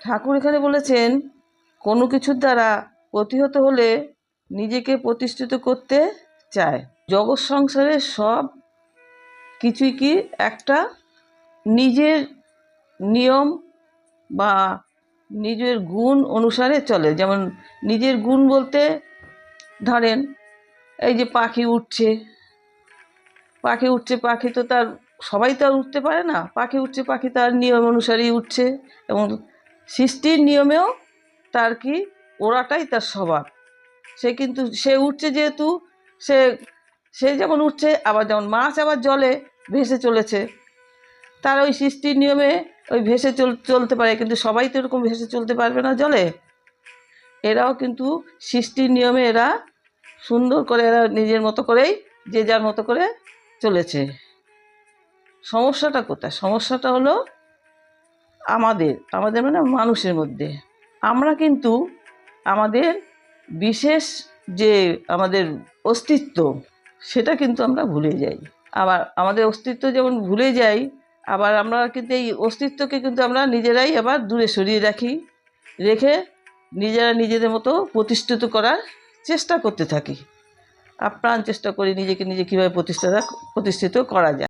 ঠাকুর এখানে বলেছেন কোনো কিছুর দ্বারা প্রতিহত হলে নিজেকে প্রতিষ্ঠিত করতে চায়। জগৎ সংসারের সব কিছুই কি একটা নিজের নিয়ম বা নিজের গুণ অনুসারে চলে। যেমন নিজের গুণ বলতে ধরেন এই যে পাখি উঠছে, পাখি তো তার সবাই তো আর উঠতে পারে না। পাখি উঠছে, পাখি তার নিয়ম অনুসারেই উঠছে, এবং সৃষ্টির নিয়মেও তার কি ওড়াটাই তার স্বভাব। সে উঠছে যেহেতু সে সে যেমন উঠছে, আবার যেমন মাছ আবার জলে ভেসে চলেছে, তার ওই সৃষ্টির নিয়মে ওই ভেসে চলতে পারে, কিন্তু সবাই তো এরকম ভেসে চলতে পারবে না জলে। এরাও কিন্তু সৃষ্টির নিয়মে এরা সুন্দর করে এরা নিজের মতো করেই যে যার মতো করে চলেছে। সমস্যাটা কোথায়? সমস্যাটা হলো আমাদের মানে মানুষের মধ্যে। আমরা কিন্তু আমাদের বিশেষ যে আমাদের অস্তিত্ব, সেটা কিন্তু আমরা ভুলে যাই। আবার আমাদের অস্তিত্ব যেমন ভুলে যাই, আবার আমরা কিন্তু এই অস্তিত্বকে কিন্তু আমরা নিজেরাই আবার দূরে সরিয়ে রেখে নিজেরা নিজেদের মতো প্রতিষ্ঠিত করার চেষ্টা করতে থাকি। আপ্রাণ চেষ্টা করি নিজে কীভাবে প্রতিষ্ঠিত করা যায়।